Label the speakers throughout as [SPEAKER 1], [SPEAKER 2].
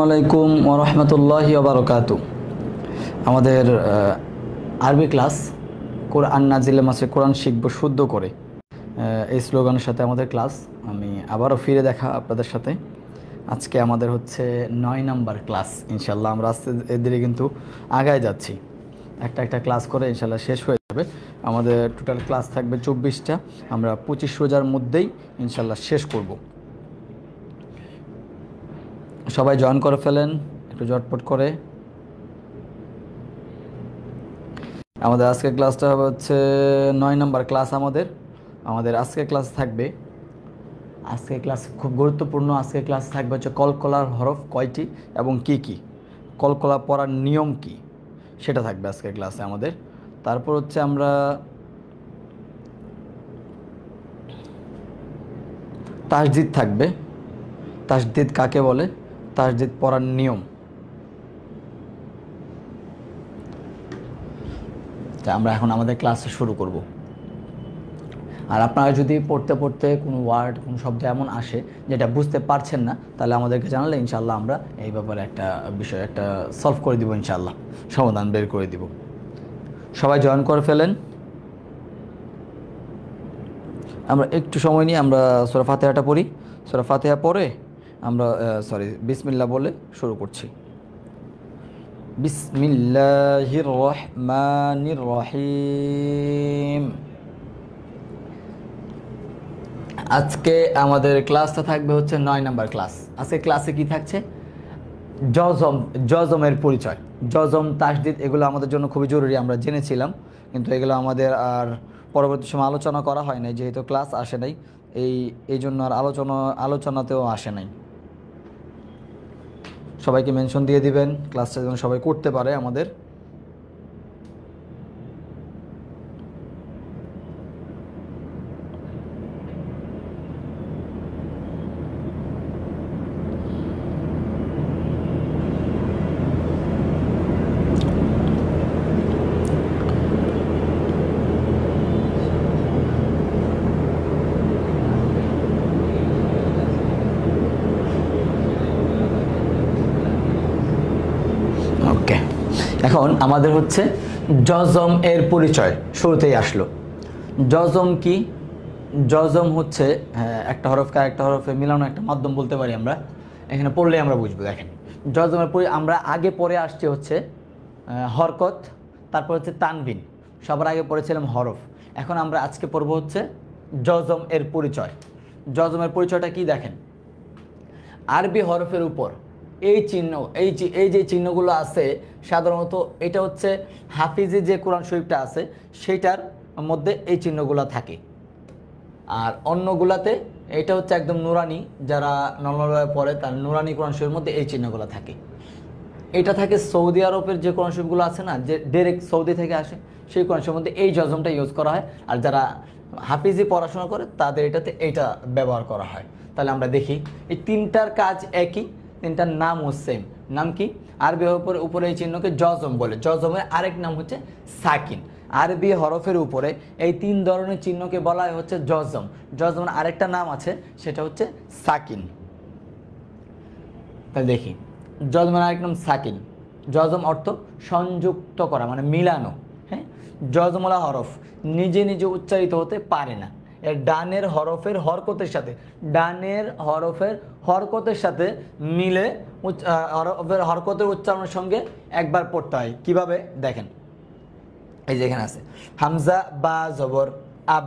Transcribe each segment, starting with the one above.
[SPEAKER 1] আলাইকুম ওয়া রাহমাতুল্লাহি ওয়া বারাকাতুহু। আমাদের আরবি ক্লাস কোরআন নাজিলে মাসে কোরআন শিখব শুদ্ধ করে, এই স্লোগানের সাথে আমাদের ক্লাস। আমি আবারও ফিরে দেখা আপনাদের সাথে। আজকে আমাদের হচ্ছে 9 নাম্বার ক্লাস। ইনশাল্লাহ আমরা আস্তে ধীরে কিন্তু আগায় যাচ্ছি, একটা একটা ক্লাস করে ইনশাল্লাহ শেষ হয়ে যাবে। আমাদের টোটাল ক্লাস থাকবে 24টা, আমরা 25 রোজার মধ্যেই ইনশাল্লাহ শেষ করব। সবাই জয়েন করে ফেলেন একটু ঝটপট করে। আমাদের আজকের ক্লাসটা হবে হচ্ছে 9 নাম্বার ক্লাস। আমাদের আজকের ক্লাস থাকবে, আজকের ক্লাস খুব গুরুত্বপূর্ণ। আজকের ক্লাস থাকবে হচ্ছে কলকলার হরফ কয়টি এবং কি কি, কলকলা পড়ার নিয়ম কি, সেটা থাকবে আজকের ক্লাসে আমাদের। তারপর হচ্ছে আমরা তাসদিদ থাকবে, তাসদিদ কাকে বলে, তাসদিদ পড়ার নিয়ম। আমরা এখন আমাদের ক্লাসে শুরু করব। আর আপনারা যদি পড়তে পড়তে কোনো ওয়ার্ড, কোনো শব্দ এমন আসে যেটা বুঝতে পারছেন না, তাহলে আমাদেরকে জানালে ইনশাআল্লাহ আমরা এই ব্যাপারে একটা বিষয় সলভ করে দিব, ইনশাআল্লাহ সমাধান বের করে দিব। সবাই জয়েন করে ফেলেন। আমরা একটু সময় নিয়ে আমরা সূরা ফাতিহাটা পড়ি। সূরা ফাতিহা পড়ে আমরা বিসমিল্লাহ বলে শুরু করছি। বিসমিল্লাহির রহমানির রহিম। আজকে আমাদের ক্লাসটা থাকবে হচ্ছে 9 নাম্বার ক্লাস। আজকে ক্লাসে কি থাকছে? জজমের পরিচয়। জজম, তাসদিদ এগুলো আমাদের জন্য খুবই জরুরি, আমরা জেনেছিলাম, কিন্তু এগুলো আমাদের আর পরবর্তী সময় আলোচনা করা হয় নাই, যেহেতু ক্লাস আসে নাই, এই জন্য আর আলোচনাতেও আসে নাই। সবাইকে মেনশন দিয়ে দিবেন, ক্লাসটা যেন সবাই করতে পারে আমাদের। এখন আমাদের হচ্ছে জজম এর পরিচয় শুরুতেই আসলো। জজম কি? জজম হচ্ছে একটা হরফকে আরেকটা হরফে মিলানো একটা মাধ্যম বলতে পারি আমরা। এখানে পড়লে আমরা বুঝবো। দেখেন, জজমের আমরা আগে পড়ে আসছে হচ্ছে হরকত, তারপর হচ্ছে তানবিন, সবার আগে পড়েছিলাম হরফ। এখন আমরা আজকে পড়বো হচ্ছে জজম এর পরিচয়। জজমের পরিচয়টা কি? দেখেন, আরবি হরফের উপর এই চিহ্ন, এই যে চিহ্নগুলো আছে, সাধারণত এটা হচ্ছে হাফিজি যে কোরআন শরীফটা আছে সেইটার মধ্যে এই চিহ্নগুলো থাকে। আর অন্যগুলাতে এটা হচ্ছে একদম নুরানি, যারা নর্মালভাবে পড়ে তার নুরানি কোরআন শরীফের মধ্যে এই চিহ্নগুলো থাকে। এটা থাকে সৌদি আরবের যে কোরআন শরীফগুলো আছে না, যে ডাইরেক্ট সৌদি থেকে আসে, সেই কোরআন শরীফের মধ্যে এই জজমটা ইউজ করা হয়। আর যারা হাফিজি পড়াশোনা করে তাদের এটাতে এইটা ব্যবহার করা হয়। তাহলে আমরা দেখি, এই তিনটার কাজ একই, তিনটার নামও সেম। নাম কি? আরবি হরফের উপরে এই চিহ্নকে জজম বলে। জজমের আরেক নাম হচ্ছে সাকিন। আরবি হরফের উপরে এই 3 ধরনের চিহ্নকে বলা হয় হচ্ছে জজম। জজমের আরেকটা নাম আছে, সেটা হচ্ছে সাকিন। তাহলে দেখি, জজমের আরেক নাম সাকিন। জজম অর্থ সংযুক্ত করা, মানে মিলানো। হ্যাঁ, জজমলা হরফ নিজে নিজে উচ্চারিত হতে পারে না। এর ডানের হরফের হরকতের সাথে মিলে হরকতের উচ্চারণের সঙ্গে একবার পড়তে হয়। কিভাবে? দেখেন, এই যে এখানে আছে হামজা বা জবর আব।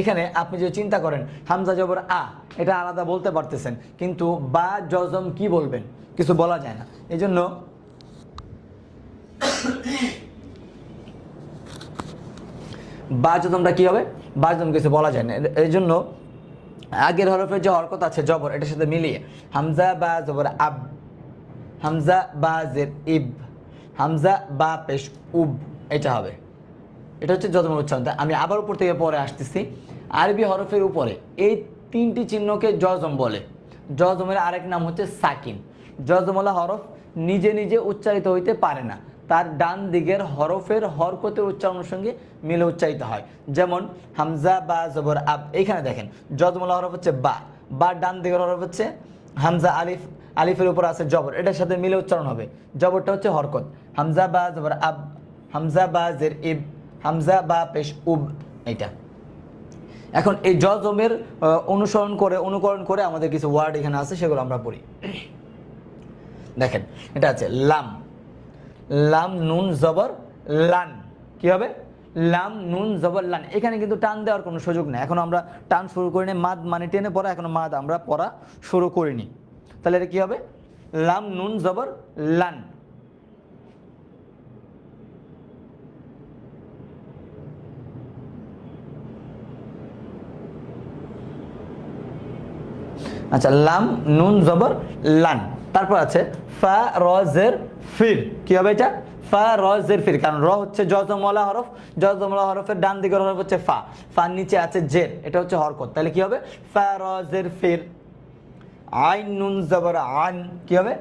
[SPEAKER 1] এখানে আপনি যদি চিন্তা করেন হামজা জবর আ, এটা আলাদা বলতে পারতেছেন, কিন্তু বা জজম কি বলবেন? কিছু বলা যায় না। এই জন্য বা জজমটা কি হবে? বা জজম কিছু বলা যায় না। এই জন্য আগের হরফের যে হরকত আছে জবর, এটার সাথে মিলিয়ে হামজা বা জবর আব, হামজা বা জের ইব, হামজা বা পেশ উব, এটা হবে। এটা হচ্ছে জজমের উচ্চারণ। আমি আবার উপর থেকে পরে আসতেছি। আরবি হরফের উপরে এই 3টি চিহ্নকে জজম বলে। জজমের আরেক নাম হচ্ছে সাকিন। জজমওয়ালা হরফ নিজে নিজে উচ্চারিত হইতে পারে না, তার ডান দিকের হরফের হরকতের উচ্চারণের সঙ্গে মিলে উচ্চারিত হয়। যেমন হামজা বা জবর আব, এখানে দেখেন জজমওয়ালা হরফ হচ্ছে বা, বা ডান দিকের হরফ হচ্ছে হামজা আলিফ, আলিফের উপর আছে জবর, এটার সাথে মিলে উচ্চারণ হবে। জবরটা হচ্ছে হরকত, হামজা বা জবর আব, হামজা বা জের ইব, হামজা বা পেশ উব, এইটা। এখন এই জজমের অনুকরণ করে আমাদের কিছু ওয়ার্ড এখানে আছে, সেগুলো আমরা পড়ি। দেখেন এটা আছে লাম, লাম নুন জবর লান, কি হবে? লাম নুন জবর লান। এখানে কিন্তু টান দেওয়ার কোনো সুযোগ নেই, এখন আমরা টান শুরু করিনি, মাদ মানে টেনে পড়া, এখন মাদ আমরা পড়া শুরু করিনি, তাহলে এটা কি হবে? লাম নুন জবর লান। আচ্ছা, লাম নুন জবর লান। তারপর আছে ফা র জের ফির, কি হবে এটা? ফা র জের ফির, কারণ র হচ্ছে জজমওয়ালা হরফ, জজমওয়ালা হরফের ডান দিকের হরফ হচ্ছে ফা, ফার নিচে আছে জের, এটা হচ্ছে হরকত, তাহলে কি হবে? ফা র জের ফির। আইন নুন জবর আন, কি হবে?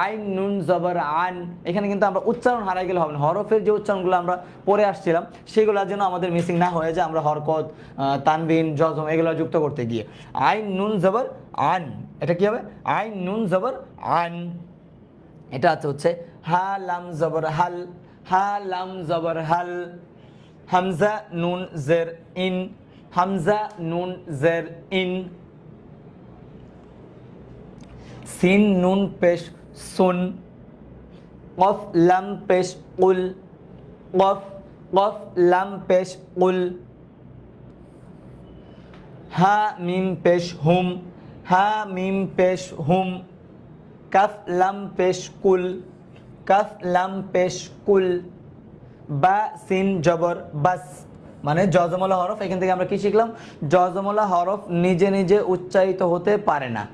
[SPEAKER 1] আইন নুন জবর আন। এখানে কিন্তু আমরা উচ্চারণ হারাই গেলে হবে না, হরফের যে উচ্চারণগুলো আমরা পড়ে আসছিলাম সেগুলো যেন আমাদের মিসিং না হয়ে যায়, আমরা হরকত, তানবিন, জজম এগুলো যুক্ত করতে গিয়ে। আইন নুন জবর আন, এটা কি হবে? আইন নুন জবর আন। এটা হচ্ছে হা লাম জবর হাল, হা লাম জবর হাল। হামজা নুন জের ইন, হামজা নুন জের ইন। সিন নুন পেশ সুন, কফ লাম পেশ উল, কফ কফ লাম পেশ উল। হা মিম পেশ হুম, হা মিম পেশ হুম। কাফ লাম পেশ কুল, কাফ লাম পেশ কুল। বা সিন জবর বাস, মানে জজমলা হরফ। এখান থেকে আমরা কি শিখলাম? জজমলা হরফ নিজে নিজে উচ্চারিত হতে পারে না।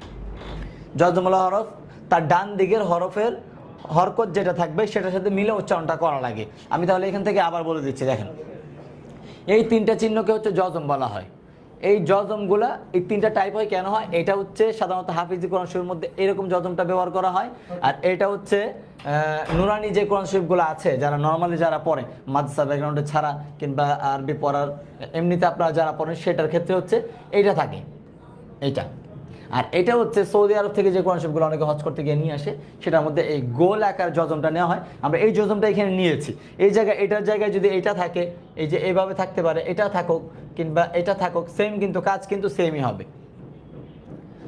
[SPEAKER 1] জজমলা হরফ তার ডান দিকের হরফের হরকত যেটা থাকবে সেটার সাথে মিলে উচ্চারণটা করা লাগে। আমি তাহলে এখান থেকে আবার বলে দিচ্ছি, দেখেন এই তিনটা চিহ্নকে হচ্ছে জজম বলা হয়। এই জজমগুলা এই তিনটা টাইপ হয়, কেন হয়? এটা হচ্ছে সাধারণত হাফিজি কোরআন শরীফের মধ্যে এরকম জজমটা ব্যবহার করা হয়, আর এটা হচ্ছে নুরানি যে কোরআন শরীফগুলো আছে, যারা নর্মালি যারা পড়ে মাদ্রাসা ব্যাকগ্রাউন্ডে ছাড়া কিংবা আরবি পড়ার এমনিতে আপনারা যারা পড়েন সেটার ক্ষেত্রে হচ্ছে এইটা থাকে, এইটা। আর এটা হচ্ছে সৌদি আরব থেকে যে কোরআন শরীফগুলো অনেকে হজ করতে গিয়ে নিয়ে আসে, সেটার মধ্যে এই গোল আকার জজমটা নেওয়া হয়। আমরা এই জজমটা এখানে নিয়েছি, এই জায়গায় এটার জায়গায় যদি এটা থাকে, এই যে এইভাবে থাকতে পারে, এটা থাকুক কিংবা এটা থাকুক, সেম কিন্তু কাজ কিন্তু সেমই হবে।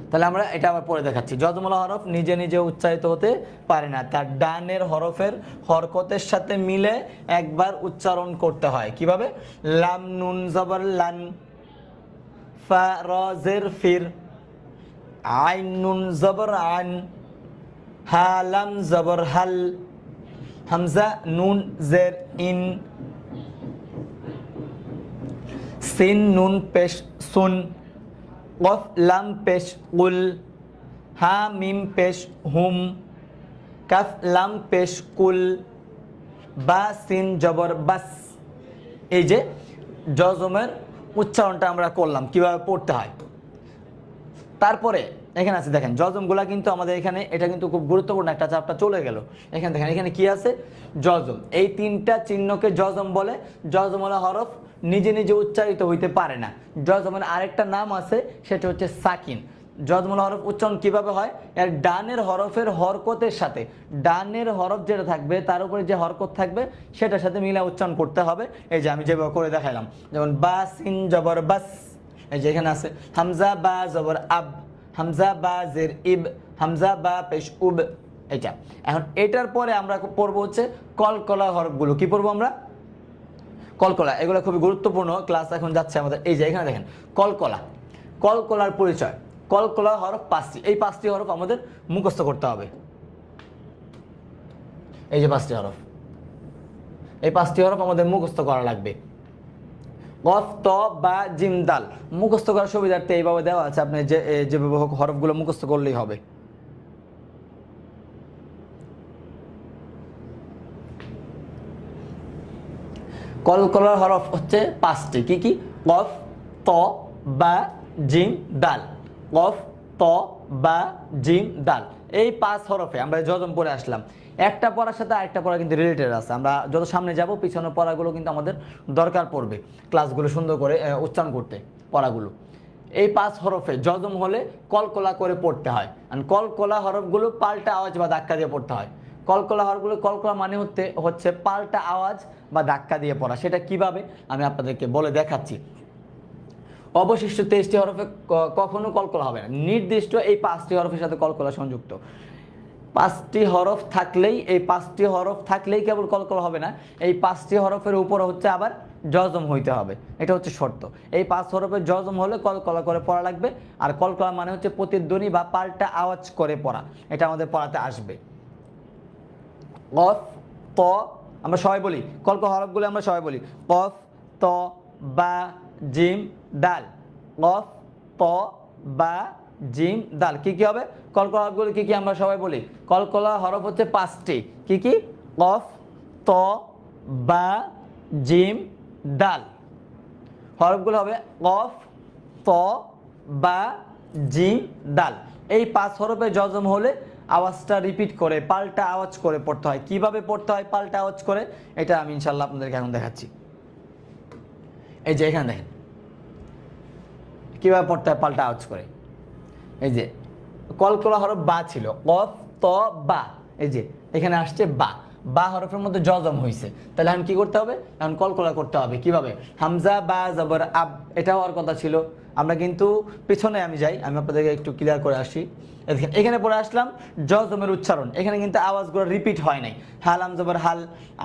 [SPEAKER 1] তাহলে আমরা এটা আবার পড়ে দেখাচ্ছি। জজমলা হরফ নিজে নিজে উচ্চারিত হতে পারে না, তার ডানের হরফের হরকতের সাথে মিলে একবার উচ্চারণ করতে হয়। কিভাবে? লাম নুন জবর লান, ফা র জের ফির, আইন নুন জবর আন, হা লাম জবর হাল, হামজা নুন জের ইন, সিন নুন পেশ সুন, কফ লাম পেশ উল, হা মিম পেশ হুম, কাফ লাম পেশ কুল, বা সিন জবর বাস। এই যে জজমের উচ্চারণটা আমরা করলাম, কিভাবে পড়তে হয়। তারপরে এখানে আছে দেখেন জজমগুলা কিন্তু আমাদের এখানে, এটা কিন্তু খুব গুরুত্বপূর্ণ একটা চাপটা চলে গেল। এখানে দেখেন এখানে কি আছে? জজম। এই তিনটা চিহ্নকে জজম বলে। জজমওয়ালা হরফ নিজে নিজে উচ্চারিত হইতে পারে না। জজমের আরেকটা নাম আছে, সেটা হচ্ছে সাকিন। জজমওয়ালা হরফ উচ্চারণ কিভাবে হয়? এর ডানের হরফের হরকতের সাথে, ডানের হরফ যেটা থাকবে তার উপরে যে হরকত থাকবে সেটার সাথে মিলে উচ্চারণ করতে হবে। এই যে আমি যেভাবে করে দেখাইলাম, যেমন বা সিন জবর বাস, এই যে এখানে আছে হামজা বা জবর আব, হামজা বা জের ইব, হামজা বা পেশ উব, এটা। এখন এটার পরে আমরা পড়বো হচ্ছে কলকলা হরফগুলো। কি পড়বো আমরা? কলকলা। এগুলো খুবই গুরুত্বপূর্ণ, ক্লাস এখন যাচ্ছে আমাদের। এই যে এখানে দেখেন কলকলা, কলকলার পরিচয়। কলকলা হরফ 5টি, এই 5টি হরফ আমাদের মুখস্থ করতে হবে। এই যে 5টি হরফ, এই 5টি হরফ আমাদের মুখস্থ করা লাগবে। কফ ত বা জিম দাল মুখস্থ করার সুবিধার্থে এইভাবে দেওয়া আছে, আপনি যেভাবে হোক হরফগুলো মুখস্থ করলেই হবে। কলকলার হরফ হচ্ছে 5টি। কি কি? কফ, ত, বা, জিম, দাল। কফ, ত, বা, জিম, দাল। এই 5 হরফে আমরা যজম পড়ে আসলাম। একটা পড়ার সাথে আরেকটা পড়া কিন্তু রিলেটেড আছে। আমরা যত সামনে যাব পিছনের পড়াগুলো কিন্তু আমাদের দরকার পড়বে ক্লাসগুলো সুন্দর করে উচ্চারণ করতে, পড়াগুলো। এই 5 হরফে জজম হলে কলকলা করে পড়তে হয়, আর কলকলা হরফগুলো পাল্টা আওয়াজ বা ধাক্কা দিয়ে পড়তে হয়। কলকলা হরফগুলো, কলকলা মানে হচ্ছে পাল্টা আওয়াজ বা ধাক্কা দিয়ে পড়া। সেটা কিভাবে আমি আপনাদেরকে বলে দেখাচ্ছি। অবশিষ্ট 23টি হরফে কখনো কলকলা হবে না, নির্দিষ্ট এই 5টি হরফের সাথে কলকলা সংযুক্ত। 5টি হরফ থাকলেই, এই 5টি হরফ থাকলেই কেবল কলকলা হবে না, এই 5টি হরফের উপর হচ্ছে আবার জজম হইতে হবে, এটা হচ্ছে শর্ত। এই 5 হরফের জজম হলে কলকলা করে পড়া লাগবে। আর কলকলা মানে হচ্ছে প্রতিধ্বনি বা পাল্টা আওয়াজ করে পড়া, এটা আমাদের পড়াতে আসবে। কফ, ত, আমরা সবাই বলি কলকলা হরফগুলো, আমরা সবাই বলি কফ, ত, বা, জিম, দাল। কফ, ত, বা, জিম, দাল। কি কি হবে কলকলা হরফগুলো? কি কি আমরা সবাই বলি? কলকলা হরফ হচ্ছে 5টি। কি কি? কফ, ত, বা, জিম, দাল। হরফগুলো হবে কফ, ত, বা, জিম, দাল। এই 5 হরফে জজম হলে আওয়াজটা রিপিট করে পাল্টা আওয়াজ করে পড়তে হয়। কিভাবে পড়তে হয় পাল্টা আওয়াজ করে, এটা আমি ইনশাল্লাহ আপনাদেরকে এখন দেখাচ্ছি। এই যে এখানে দেখেন কিভাবে পড়তে হয় পাল্টা আওয়াজ করে। এই যে কলকলা হরফ বা ছিল, কফ, ত, বা, এই যে এখানে আসছে বা, বা হরফের মধ্যে জজম হয়েছে, তাহলে এখন কি করতে হবে? এখন কলকলা করতে হবে। কিভাবে? হামজা বা জবর আব, এটা হওয়ার কথা ছিল। আমরা কিন্তু পিছনে আমি যাই, আমি আপনাদেরকে একটু ক্লিয়ার করে আসি। এখানে পড়ে আসলাম জজমের উচ্চারণ, এখানে কিন্তু আওয়াজগুলো রিপিট হয় নাই। হালাম জবর হাল,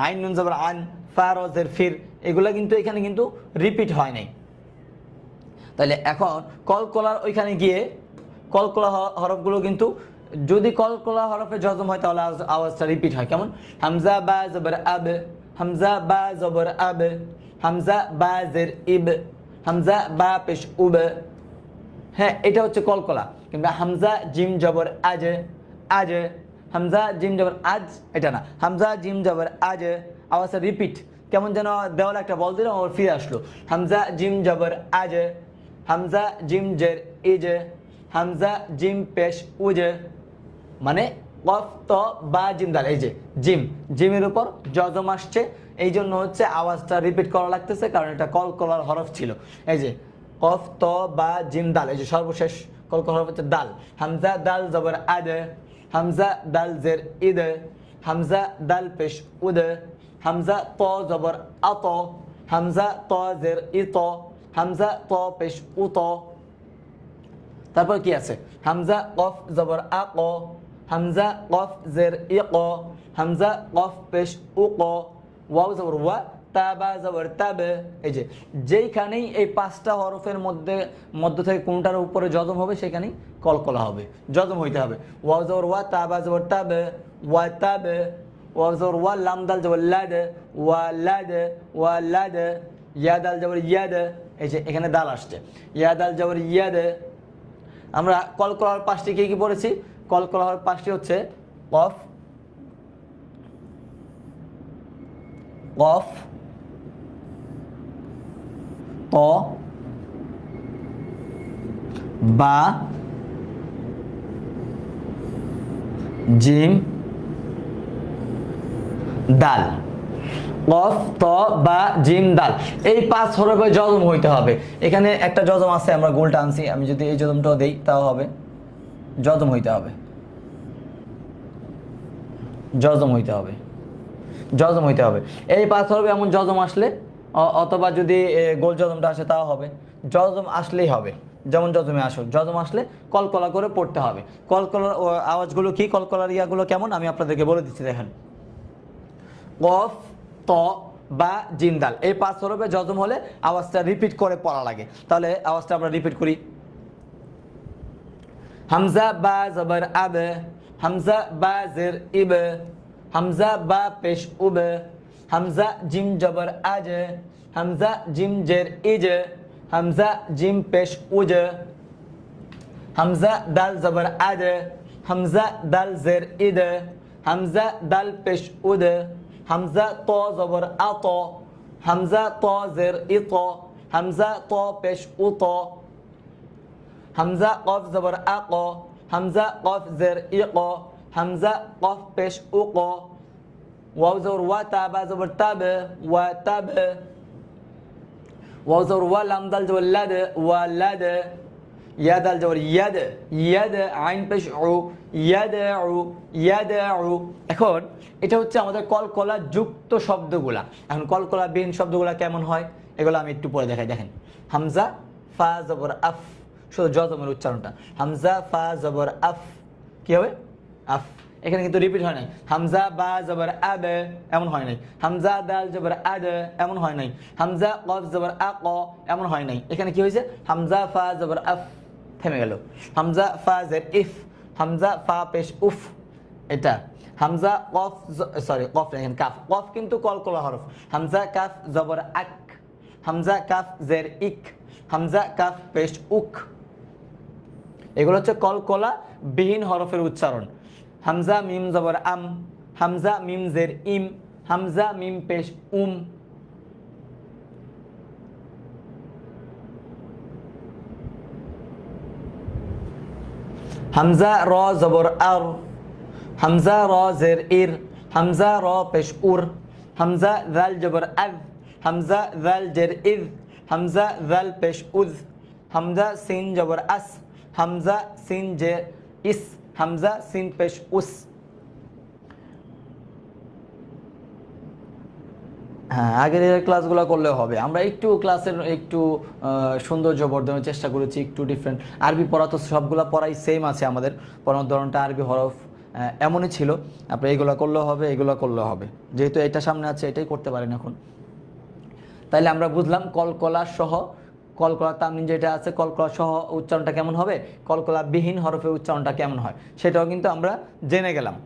[SPEAKER 1] আইন নুন জবর আন, ফারজের ফির, এগুলো কিন্তু এখানে কিন্তু রিপিট হয় নাই। তাহলে এখন কলকলার ওইখানে গিয়ে কলকলা হরফগুলো কিন্তু, যদি কলকলা হরফে জজম হয় তাহলে আওয়াজটা রিপিট হয়। কেমন? হামজা বা জবর আব, হামজা বা জবর আব, হামজা বা জের ইব, হামজা বা পেশ উব। হ্যাঁ, এটা হচ্ছে কলকলা। কিংবা হামজা জিম জবর আজ, আজ, হামজা জিম জবর আজ, এটা না, হামজা জিম জবর আজ, আওয়াজটা রিপিট। কেমন যেন দেওয়ালে একটা বল দিলাম আবার ফিরে আসলো। হামজা জিম জবর আজ, হামজা জিম জের ইজ, হামজা জিম পেশ উজ। মানে কফ, ত, বা, জিম, দাল। এই যে জিম, জিমের উপর জজম আসছে, এই জন্য হচ্ছে আওয়াজটা রিপিট করা লাগতেছে, কারণ এটা কলকলার হরফ ছিল। এই যে কফ, ত, বা, জিম, দাল, এই যে সর্বশেষ কলকলা হরফ হচ্ছে দাল। হামজা দাল জবর আদ, হামজা দাল জের ইদ, হামজা দাল পেশ উদ, হামজা ত জবর আত, হামজা ত জের ইত, হামজা ত পেশ উত। তারপর কি আছে? হামজা কফ জবর আক, হামজা কফ জের ইক, হামজা কফ পেশ উক, ওয়াও জবর ওয়া, তা বা জবর তাব। এই যে যেইখানেই এই 5টা হরফের মধ্য থেকে কোনটার উপরে জজম হবে সেখানেই কলকলা হবে, জজম হইতে হবে। ওয়াও জবর ওয়া, তা বা জবর তাব, ওয়া তাব। ওয়াও জবর ওয়া, লাম দাল জবর লাদ, ওয়া লাদ, ওয়া লাদ। ইয়া দাল জবর ইয়াদ, এই যে এখানে দাল আসছে, ইয়া দাল জবর ইয়াদ। আমরা কলকলার 5টি কি কি পড়েছি? কলকলার 5টি হচ্ছে কফ, কফ, ত, বা, জিম, দাল। কফ, ত, বা, জিম, দাল, এই 5 হরফে জজম হইতে হবে। এখানে একটা জজম আছে, আমরা গোলটা আনছি, আমি যদি এই জজমটাও দেই তাও হবে, জজম হইতে হবে, জজম হইতে হবে, জজম হইতে হবে। এই 5 হরফে এমন জজম আসলে, অথবা যদি গোল জজমটা আসে তাও হবে, জজম আসলেই হবে। যেমন জজমে আসো, জজম আসলে কলকলা করে পড়তে হবে। কলকলার আওয়াজগুলো কি, কলকলার ইয়াগুলো কেমন আমি আপনাদেরকে বলে দিচ্ছি। দেখেন, কফ, ত, বা, জিম, দাল, এই 5 হরফে জজম হলে আওয়াজটা রিপিট করে পড়া লাগে। তাহলে আওয়াজটা আমরা রিপিট করি। হামজা বা জবর আব, হামজা বা জের ইব, হামজা বা পেশ উব, হামজা জিম জবর আজ, হামজা জিম জের ইজ, হামজা জিম পেশ উজ, হামজা দাল জবর আদ, হামজা দাল জের ইদ, হামজা দাল পেশ উদ, হামজা ত জবর আত, হামজা ত জের ইত, হামজা ত পেশ উত, হামজা কফ জবর আক, হামজা কফ জের ইক, হামজা কফ পেশ উক, ওয়াও জবর ওয়া, তা বা জবর তাব, ওয়া তাব। ওয়াও জবর ওয়া, লাম দাল জবর লাদ, ওয়া লাদ। ইয়া দাল জবর ইয়াদ, ইয়াদ আইন পেশ উ, ইয়াদ উ, ইয়াদ উ। এখন এটা হচ্ছে আমাদের কলকলা যুক্ত শব্দগুলা। এখন কলকলা বিহীন শব্দগুলা কেমন হয় এগুলো আমি একটু পরে দেখাই। দেখেন হামজা ফা জবর আফ, শুধু জজমের উচ্চারণটা, হামজা ফা জবর আফ, কি হবে আফ। এখানে কিন্তু রিপিট হয় নাই। হামজা বা জবর আব এমন হয় নাই, হামজা দাল জবর আদ এমন হয় নাই, হামজা কফ জবর আক এমন হয় নাই। এখানে কি হয়েছে হামজা ফা জবর আফ, থেমে গেল। হামজা ফা জের ইফ, হামজা ফা পেশ উফ, এটা হামজা কফ সরি কফ এখানে কাফ, কফ কিন্তু কলকলা হরফ। হামজা কাফ জবর আক, হামজা কাফ জের ইক, হামজা কাফ পেশ উক। এগুলো হচ্ছে কলকলা বিহীন হরফের উচ্চারণ। হামজা মিম জবর আম, হামজা মিম জের ইম, হামজা মিম পেশ উম। হামজা র জবর আর, হামজা র জের ইর, হামজা র পেশ উর, হামজা জাল জবর আজ, হামজা জাল জের ইজ, হামজা জাল পেশ উজ, হামজা সিন জবর আস, হামজা সিন জের ইস, হামজা সিন পেশ উস। হ্যাঁ, আগের ক্লাসগুলো করলে হবে। আমরা একটু ক্লাসের একটু সৌন্দর্য বর্ধনের চেষ্টা করেছি, একটু ডিফারেন্ট। আরবি পড়া তো সবগুলো পড়াই সেম আছে, আমাদের পড়ানোর ধরনটা আরবি হরফ এমনই ছিল। আপনি এইগুলো করলেও হবে, এগুলো করলেও হবে, যেহেতু এটা সামনে আছে এটাই করতে পারেন এখন। তাইলে আমরা বুঝলাম কলকলা সহ, কলকলা তামনিন যেটা আছে কলকলা সহ উচ্চারণটা কেমন হবে, কলকলা বিহীন হরফের উচ্চারণটা কেমন হয় সেটাও কিন্তু আমরা জেনে গেলাম।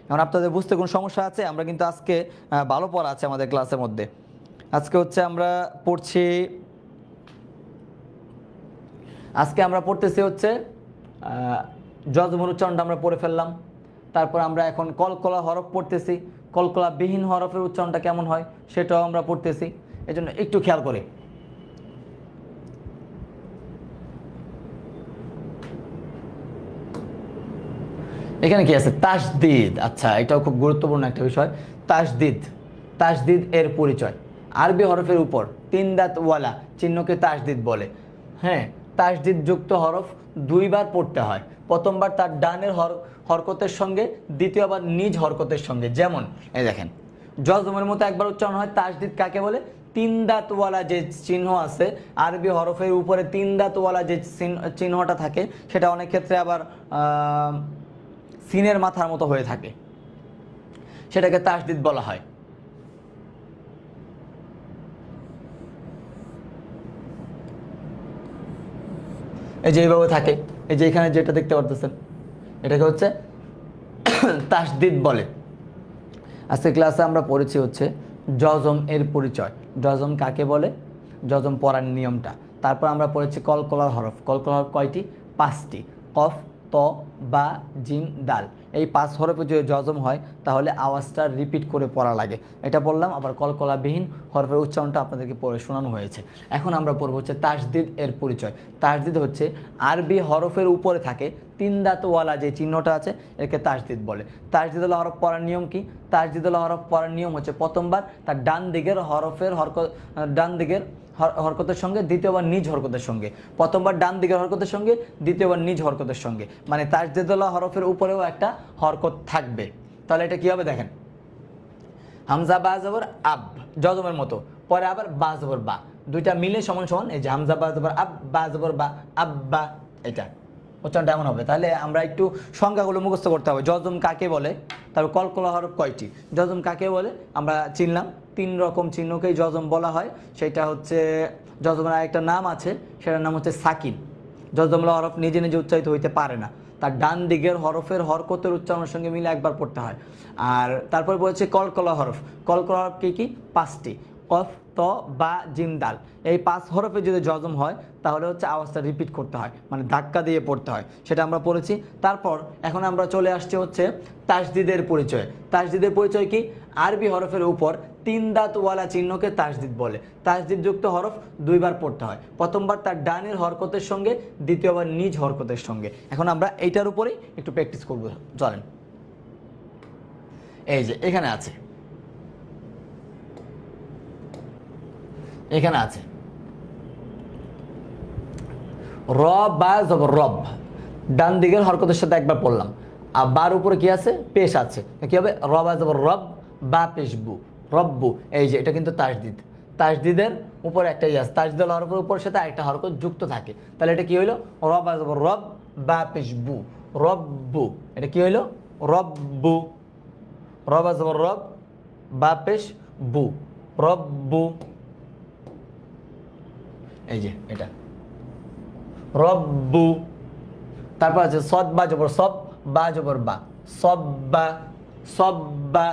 [SPEAKER 1] এখন আপনাদের বুঝতে কোনো সমস্যা আছে? আমরা কিন্তু আজকে ভালো পড়া আছে আমাদের ক্লাসের মধ্যে। আজকে হচ্ছে আমরা পড়ছি, আজকে আমরা পড়তেছি হচ্ছে জজমের উচ্চারণটা আমরা পড়ে ফেললাম। তারপর আমরা এখন কলকলা হরফ পড়তেছি, কলকলা বিহীন হরফের উচ্চারণটা কেমন হয় সেটাও আমরা পড়তেছি। এই জন্য একটু খেয়াল করে। এখানে কি আছে তাসদিদ। আচ্ছা, এটাও খুব গুরুত্বপূর্ণ একটা বিষয়। তাসদিদ, তাসদিদ এর পরিচয়। আরবি হরফের উপর তিন দাঁত ওয়ালা চিহ্নকে তাসদিদ বলে। হ্যাঁ, তাসদিদ যুক্ত হরফ দুইবার পড়তে হয়। প্রথমবার তার ডানের হরকতের সঙ্গে, দ্বিতীয়বার নিজ হরকতের সঙ্গে। যেমন এই দেখেন জজমের মতো একবার উচ্চারণ হয়। তাসদিদ কাকে বলে? তিন দাঁতওয়ালা যে চিহ্ন আছে আরবি হরফের উপরে, তিন দাঁতওয়ালা যে চিহ্নটা থাকে সেটা অনেক ক্ষেত্রে আবার সিনের মাথার মতো হয়ে থাকে, সেটাকে তাসদিদ বলা হয়। এই যে এইভাবে থাকে, এই যে এখানে যেটা দেখতে পারতেছেন এটাকে হচ্ছে তাসদিদ বলে। আজকের ক্লাসে আমরা পড়েছি হচ্ছে জজম এর পরিচয়, জজম কাকে বলে, জজম পড়ার নিয়মটা। তারপর আমরা পড়েছি কলকলার হরফ। কলকলার হরফ কয়টি? 5টি। কফ, ত, বা, জিম, দাল। এই 5 হরফে যদি জজম হয় তাহলে আওয়াজটা রিপিট করে পড়া লাগে, এটা বললাম। আবার কলকলাবিহীন হরফের উচ্চারণটা আপনাদেরকে পড়ে শোনানো হয়েছে। এখন আমরা পড়ব হচ্ছে তাসদিদ এর পরিচয়। তাসদিদ হচ্ছে আরবি হরফের উপরে থাকে তিন দাঁতওয়ালা যে চিহ্নটা আছে একে তাসদিদ বলে। তাসদিদুল হরফ পড়ার নিয়ম কি? তাসদিদুল হরফ পড়ার নিয়ম হচ্ছে প্রথমবার তার ডান দিকের হরফের ডান দিকের হরকতের সঙ্গে, দ্বিতীয়বার নিজ হরকতের সঙ্গে। প্রথমবার ডান দিকের হরকতের সঙ্গে, দ্বিতীয়বার নিজ হরকতের সঙ্গে, মানে তাসদিদুল হরফের উপরেও একটা হরকত থাকবে। তাহলে এটা কি হবে দেখেন, হামজা বা জবর আব জজমের মতো, পরে আবার বা জবর বা, দুইটা মিলে সমান সমান। এই যে হামজা বা জবর আব, বা জবর বা, আব্বা, এটা উচ্চারণটা এমন হবে। তাহলে আমরা একটু সংখ্যাগুলো মুখস্থ করতে হবে। জজম কাকে বলে, তারপর কলকলা হরফ কয়টি, জজম কাকে বলে আমরা চিনলাম। 3 রকম চিহ্নকেই জজম বলা হয়। সেটা হচ্ছে জজমের আরেকটা নাম আছে, সেটার নাম হচ্ছে সাকিন। জজমলা হরফ নিজে নিজে উচ্চারিত হইতে পারে না, তার ডান দিকের হরফের হরকতের উচ্চারণের সঙ্গে মিলে একবার পড়তে হয়। আর তারপর বলেছে কলকলা হরফ। কলকলা হরফ কি? 5টি। কফ, ত, বা, জিম, দাল। এই 5 হরফে যদি জজম হয় তাহলে হচ্ছে আওয়াজটা রিপিট করতে হয়, মানে ধাক্কা দিয়ে পড়তে হয়, সেটা আমরা পড়েছি। তারপর এখন আমরা চলে আসছি হচ্ছে তাসদিদের পরিচয়। তাসদিদের পরিচয় কি? আরবি হরফের উপর 3 দাঁতওয়ালা চিহ্নকে তাসদিদ বলে। তাসদিদ যুক্ত হরফ দুইবার পড়তে হয়, প্রথমবার তার ডানের হরকতের সঙ্গে, দ্বিতীয়বার নিজ হরকতের সঙ্গে। এখন আমরা এইটার উপরেই একটু প্র্যাকটিস করব, চলেন। এই যে এখানে আছে, এখানে আছে র বা জবর রব, ডান দিকের হরকতের সাথে একবার পড়লাম, আর বার উপরে কি আছে, পেশ আছে, কি হবে র বা জবর রব বা পেশ বু, রব্বু। এই যে এটা কিন্তু তাসদিদ, তাসদিদের উপরে একটা ইয়াস, তাসদিদ হরফের উপরের সাথে একটা হরকত যুক্ত থাকে, তাহলে এটা কি হইলো র বা জবর রব বা পেশ বু, রব্বু। এটা কি হইলো রব্বু, র বা জবর রব বা পেশ বু, রব্বু। এই যে এটা রব্বু। তারপর আছে সদ বা জবর সব, বা জবর বা, সব্বা, সব্বা,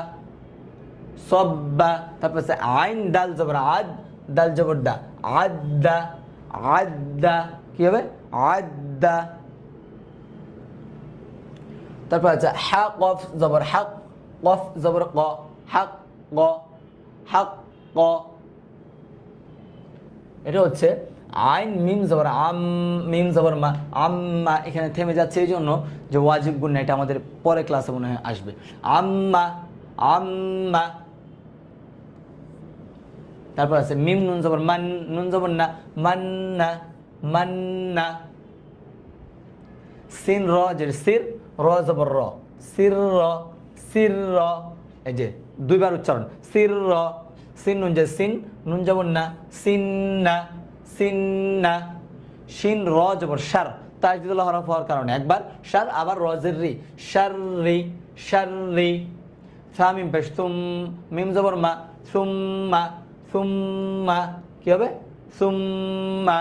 [SPEAKER 1] সব্বা। তারপর আছে আইন দাল জবর আদ, দাল জবর দা, আদা, আদা। কি হবে আদা। তারপর আছে হা কফ জবর হক, কফ জবর ক, হক ক, হক ক। এটা হচ্ছে আইন মিম জবর আম, মিম জবর মা, আম্মা। এখানে থেমে যাচ্ছে এই জন্য যে ওয়াজিব গুণ, এটা আমাদের পরে ক্লাসে মনে হয় আসবে। আম্মা, আম্মা। তারপর আছে মিম নুন জবর মান, নুন জবর না, মান্না, মান্না। সিন র যে সির, র জবর র, সির র, সির র। এই যে দুইবার উচ্চারণ, সির র। সিন নুন যে সিন, নুন জবর না, সিন্না, সিন্না। শিন র জবর সার, তাজদিদুল হরফ হওয়ার কারণে একবার সার, আবার রজের রি, শাররি, শাররি। ফা মিম পেশ তুম, মিম জবর মা, সুম্মা, সুম্মা। কি হবে সুম্মা।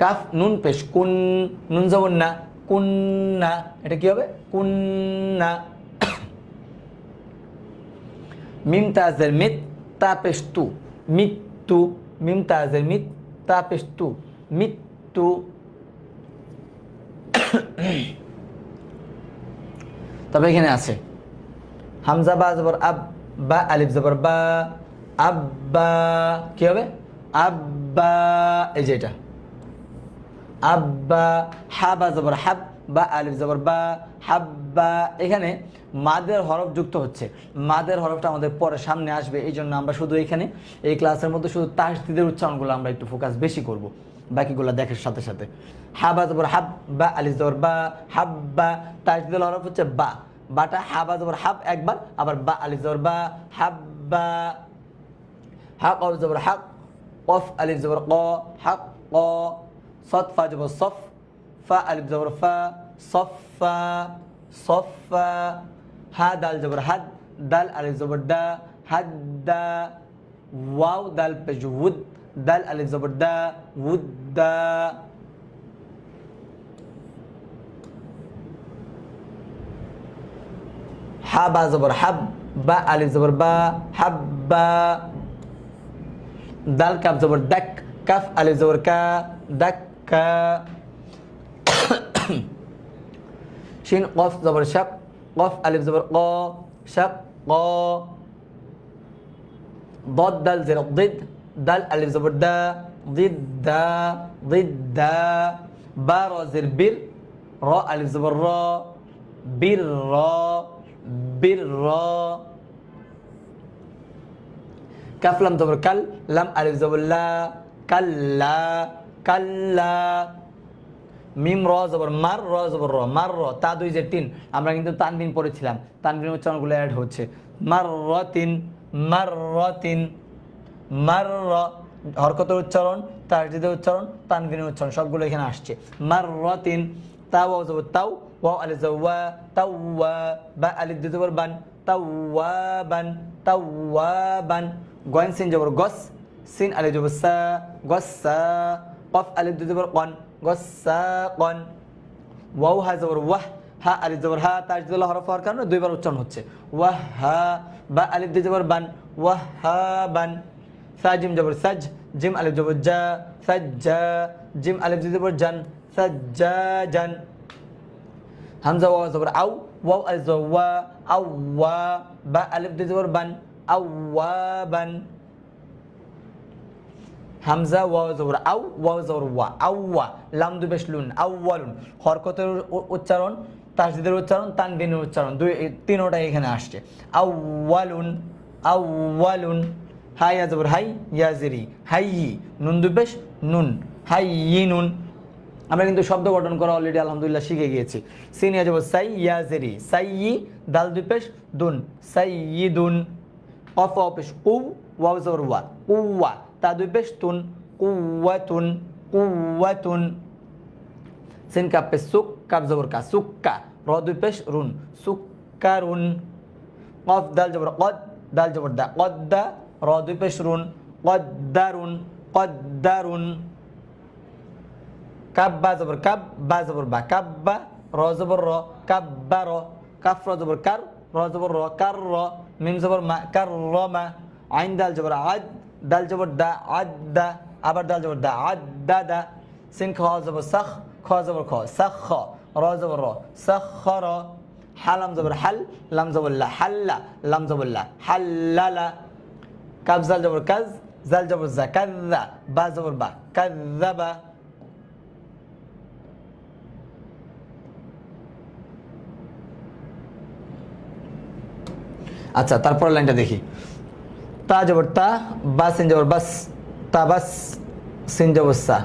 [SPEAKER 1] কাফ নুন পেশ কুন, নুন জবর না, কুন্না। এটা কি হবে কুন্না। মিম তাজের মিত, তা পেশ তু, মৃত্যু। মিম তাজের মিত, তা পেশ তু, মৃত্যু। তবে এখানে আছে হামজা বা জবর আব, বা আলিফ জবর বা, আব্বা। কি হবে আব্বা। এই যে এটা আব্বা। হা বা জবর হাব, বা আলিফ জবর বা, হাব্বা। এখানে মাদের হরফ যুক্ত হচ্ছে, মাদের হরফটা আমাদের পরে সামনে আসবে, এই জন্য আমরা শুধু এখানে এই ক্লাসের মধ্যে শুধু তাসদিদের উচ্চারণগুলো আমরা একটু ফোকাস বেশি করব, বাকিগুলো দেখার সাথে সাথে। হা বা জবর হাব, বা আলিফ জবর বা, হাব্বা। তাসদিদের হরফ হচ্ছে বা, বাটা হা বা জবর হাব একবার, আবার বা আলিফ জবর বা, হাব্বা। হা কফ জবর হাক, কফ আলিফ জবর ক, হাক ক। صاد فا جبر صف، فا ألف جبر فا، صفا، صفا. ها دال جبر حد، دال ألف جبر دا، حدا. واو دال পেশ ود، دال ألف جبر دا، ودا. হা বা জবর হাব, বা আলিফ জবর বা, হাব্বা। দাল কাফ জবর দাক, কাফ আলিফ জবর কা, দাক্কা। শিন কফ জবর শাক, কফ আলিফ জবর ক, শাক ক। ضاد دال زر ضد، دال ألف زبر دا، ضد، ضد. با را زر بر، را ألف زبر را، بر را، بر را. كاف لام زبر كل، لام ألف زبر لا، كلا، كلا. মিম র জবর মার, র জবর র, মার র। তা দুই যে তিন, আমরা কিন্তু তানবিন পড়েছিলাম, তানবিন উচ্চারণগুলো অ্যাড হচ্ছে। মার রতিন, মার রতিন, মার র। হরকতের উচ্চারণ, তাসদিদের উচ্চারণ, তানবিনের উচ্চারণ সবগুলো এখানে আসছে। মার রতিন। তাও জবর তাও, ওয়াও আলিফ জবর ওয়া, তাওয়া। বা আলিফ দুই জবর বান, তাওয়াবান, তাওয়াবান। গয়েন সিন জবর গস, সিন আলিফ জবর সা, গসসা। কফ আলিফ দুই জবর কন, গসাকন। ওয়াও হা জবর ওয়াহ, হা আলিফ জবর হা, তাসদিদুল হরফ হওয়ার কারণে দুইবার উচ্চারণ হচ্ছে। ওয়াহা। বা আলিফ দুই জবর বান, ওয়াহাবান। সা জিম জবর সাজ, জিম আলিফ জবর জা, সাজ্জা। জিম আলিফ দুই জবর জান, সাজ্জাজান। হামজা ওয়াও জবর আও, ওয়াও আলিফ জবর ওয়া, আওয়া। বা আলিফ দুই জবর বান, আওয়াবান। হামজা ওয়াও জবর আও, ওয়াও জবর ওয়া, আওয়া। লাম দুই পেশ লুন, আউয়ালুন। হরকতের উচ্চারণ, তাসদিদের উচ্চারণ, তানবিনের উচ্চারণ, দুই তিনোটাই এখানে আসছে। আউয়ালুন, আউয়ালুন। হাই ইয়া জবর হাই, ইয়া জিরি, হাইয়ি। নুন দুই পেশ নুন, হাইয়িনুন। আমরা কিন্তু শব্দ গঠন করা অলরেডি আলহামদুলিল্লাহ শিখে গিয়েছি। সিন ইয়া যাব সাই ইয়া জেরি সাইয়ি, দাল দুই পেশ দুন সাইয়িদুন, কফ পেশ কু, ওয়াও জবর ওয়া কুওয়া, তা দুই পেশ তুন কুওয়াতুন কুওয়াতুন, সিন কাপ পেশ সুক, কাপ জবর কা সুক্কা, র দুই পেশ রুন সুক্কারুন, কফ দাল জবর কদ, দাল জবর দা কদ্দা, র দুই পেশ রুন কদ্দারুন কদ্দারুন, কাব বা জবর কাব, বা জবর বা কাব্বা, র জবর র কাব্বার, কাফ র জবর কার, র জবর র কার র, মিম জবর মা কার র মা, আইন দাল জবর আদ, দাল জবর দা আদা, আবার দাল জবর দা আদা দা, সিন খ জবর সাখ, খ জবর খ সাখ, র জবর র সাখ র, হালাম জবর হাল, লাম জবর লা হাল্লা, লাম জবর লা হাল্লালা, কাব জাল জবর কাজ, জাল জবর জা কাযযা, বা জবর বা কাযযাবা। আচ্ছা, তারপর লাইনটা দেখি। তা জবর তা, বা সিন জবর বাস, তাবাস, সিন জবর সা,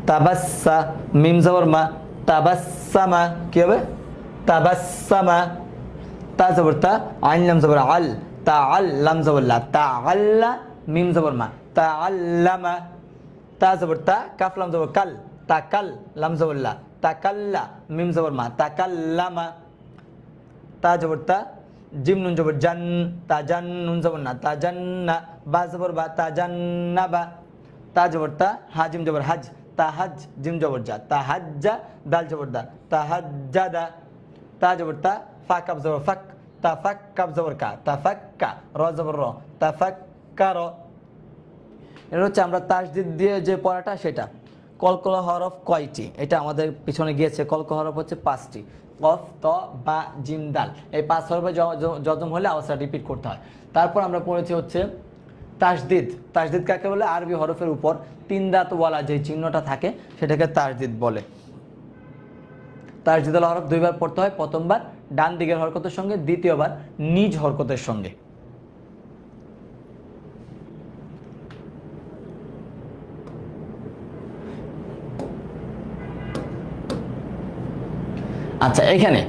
[SPEAKER 1] তাবাসসা, মিম জবর মা তাবাসসামা, কি হবে তাবাসসামা, তা জবর তা, আইন লাম জবর আল, তা আল, লাম জবর লা, তা আল্লা, মিম জবর মা তা আল্লামা, তা জবর তা, কাফ লাম জবর কাল, তা কাল, লাম জবর লা, তা কাল্লা, মিম জবর মা তা কাল্লামা, তা জবর তা, জিম নুন জবর জান, তা জান, নুন জবর না তা জান্না, বা জবর বা তা জান্নাবা, তা জবর তা, হা জিম জবর হাজ, তা হাজ, জিম জবর যা তা হাজ্জা, দাল জবর দা তা হাজ্জাদা, তা জবর তা, ফা কাব জবর ফাক, তা ফাক, কাব জবর কা তা ফাক্কা, র জবর র তা ফাক্কার। এটা হচ্ছে আমরা তাসদিদ দিয়ে যে পড়াটা সেটা। কলকলা হরফ কয়টি? এটা আমাদের পিছনে গিয়েছে। কলকলা হরফ হচ্ছে 5টি, কফ, ত, বা, জিম, দাল। এই 5 হরফে যজম হলে আওয়াজটা রিপিট করতে হয়। তারপর আমরা পড়েছি হচ্ছে তাসদিদ। তাসদিদ কাকে বলে? আরবি হরফের উপর 3 দাঁতওয়ালা যে চিহ্নটা থাকে সেটাকে তাসদিদ বলে। তাসদিদ হরফ 2 বার পড়তে হয়। প্রথমবার ডান দিকের হরকতের সঙ্গে, দ্বিতীয়বার নিজ হরকতের সঙ্গে। আচ্ছা, এখানে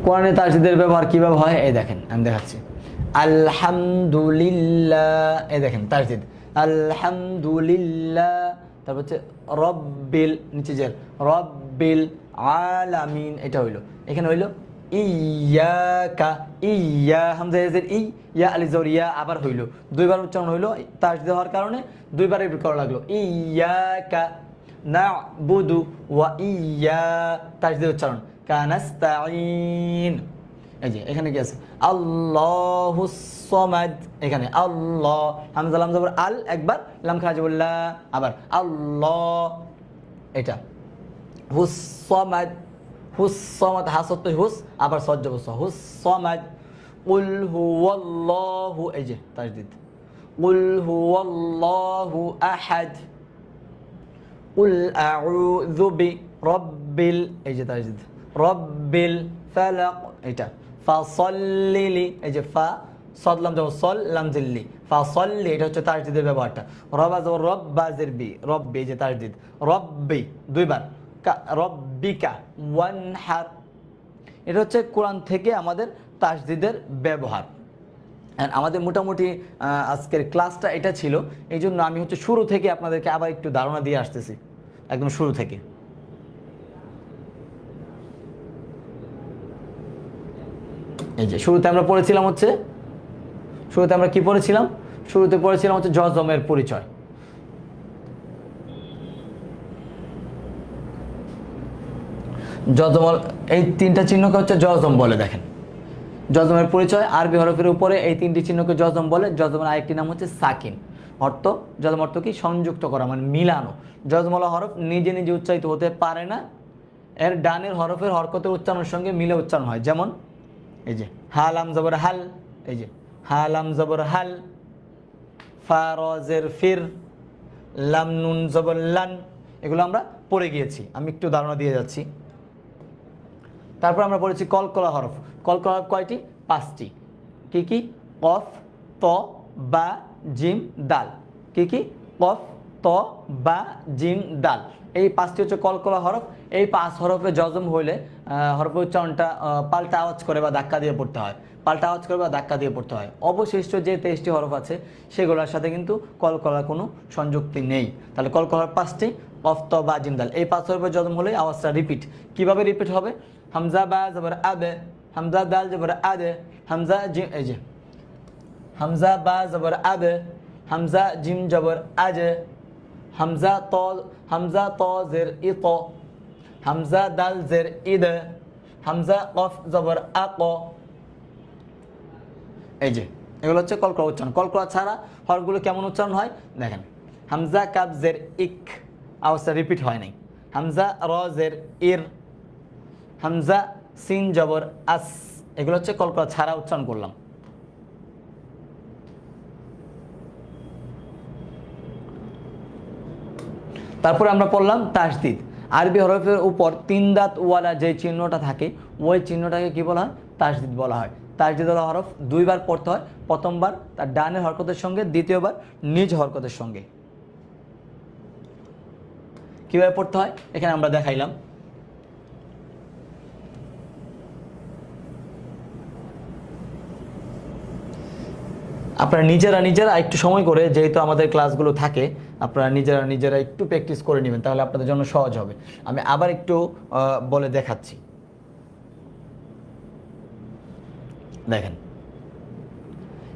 [SPEAKER 1] কোরআনে তাসদিদের ব্যবহার কিভাবে হয় এই দেখেন, আমি দেখাচ্ছি। আলহামদুলিল্লাহ, এই দেখেন তাসদিদ আলহামদুলিল্লাহ। তারপর হচ্ছে রব্বিল, নিচে জের রব্বিল আলামিন, এটা হইলো। এখানে হইলো ইয়াকা, ইয়া হামজা জের ই, ইয়া আলিফ জবর ইয়া, আবার হইলো 2 বার উচ্চারণ হইলো। তাসদিদ হওয়ার কারণে 2 বার রিপিট করা লাগলো। ইয়াকা না'বুদু ওয়া ইয়া, তাসদিদ উচ্চারণ কানাস্তাঈন। এই যে এখানে কি আছে? আল্লাহুস সামাদ, এখানে আল্লাহ, হামজা লাম জবর আল একবার, লাম খারা জবর লা, আবার আল্লাহ, এটা হুস সামাদ, হুস সামাদ, হাসত হুস, আবার সদ জবর স, হুস সামাদ। কুল হুয়াল্লাহু, এই যে তাসদিদ কুল হুয়াল্লাহু আহাদ। কুল আউযু বিরাব্বিল, এই যে তাসদিদ রব্বিল ফালাক, এটা ফাসাল্লি, এই যে ফা সদ লাম জবর সল, লাম জিল্লি, ফাসাল্লি, এটা হচ্ছে তাসদিদের ব্যবহারটা। রবা জবর রব, বা জের বি, রব্বি, এই যে তাসদিদ রব্বি 2 বার, রব্বিকা ওয়ানহার। এটা হচ্ছে কোরআন থেকে আমাদের তাসদিদের ব্যবহার। আমাদের মোটামুটি আজকের ক্লাসটা এটা ছিল। এই জন্য আমি হচ্ছে শুরু থেকে আপনাদেরকে আবার একটু ধারণা দিয়ে আসতেছি, একদম শুরু থেকে। এই যে শুরুতে আমরা পড়েছিলাম হচ্ছে, শুরুতে আমরা কি পড়েছিলাম? শুরুতে পড়েছিলাম হচ্ছে জজমের পরিচয়। জজম, এই 3টা চিহ্নকে হচ্ছে জজম বলে। দেখেন জজমের পরিচয়, আরবি হরফের উপরে এই 3টি চিহ্নকে জজম বলে। জজমের আরেকটি নাম হচ্ছে সাকিন। অর্থ, জজম অর্থ কি? সংযুক্ত করা, মানে মিলানো। জজমওয়ালা হরফ নিজে নিজে উচ্চারিত হতে পারে না, এর ডানের হরফের হরকতের উচ্চারণের সঙ্গে মিলে উচ্চারণ হয়। যেমন এই যে হা লাম জবর হাল, এই যে হা লাম জবর হাল, ফা র জের ফির, লাম নুন জবর লান, এগুলো আমরা পড়ে গিয়েছি। আমি একটু ধারণা দিয়ে যাচ্ছি। তারপর আমরা পড়েছি কলকলা হরফ। কলকলা হরফ কয়টি? 5টি। কি কি? কফ, ত, বা, জিম, দাল। কি কি কফ, ত, বা, জিম, দাল, এই 5টি হচ্ছে কলকলা হরফ। এই 5 হরফে জজম হইলে হরফের উচ্চারণটা পাল্টা আওয়াজ করে বা ধাক্কা দিয়ে পড়তে হয়, পাল্টা আওয়াজ করে বা ধাক্কা দিয়ে পড়তে হয়। অবশিষ্ট যে 23টি হরফ আছে সেগুলোর সাথে কিন্তু কলকলার কোনো সংযুক্তি নেই। তাহলে কলকলার 5টি, কফ, ত, বা, জিম, দাল, এই 5 হরফে জজম হলে আওয়াজটা রিপিট। কিভাবে রিপিট হবে? হামজা বা জবর আবে, হামজা দাল জবর আদে, হামজা জিম, এই যে হামজা বা জবর আবে, হামজা জিম জবর আজে, হামজা ত জের ইত, হামজা দাল জের ইদ, হামজা কফ জবর আক। এই যে এগুলো হচ্ছে কলকলা উচ্চারণ। কলকলা ছাড়া হরফগুলো কেমন উচ্চারণ হয় দেখেন। হামজা কাব জের ইক, আওয়াজটা রিপিট হয় নাই। হামজা র জের ইর, হামজা সিন জবর আস, এগুলো হচ্ছে কলকলা ছাড়া উচ্চারণ করলাম। তারপরে আমরা পড়লাম তাসদিদ। আরবি হরফের উপর 3 দাঁত ওয়ালা যে চিহ্নটা থাকে ওই চিহ্নটাকে কি বলা হয়? তাসদিদ বলা হয়। তাসদিদ ওয়ালা হরফ 2 বার পড়তে হয়। প্রথমবার তার ডানের হরকতের সঙ্গে, দ্বিতীয়বার নিজ হরকতের সঙ্গে। কিভাবে পড়তে হয় এখানে আমরা দেখাইলাম। আপনারা নিজেরা একটু সময় করে, যেহেতু আমাদের ক্লাসগুলো থাকে, আপনারা নিজেরা একটু প্র্যাকটিস করে নেবেন, তাহলে আপনাদের জন্য সহজ হবে। আমি আবার একটু বলে দেখাচ্ছি। দেখেন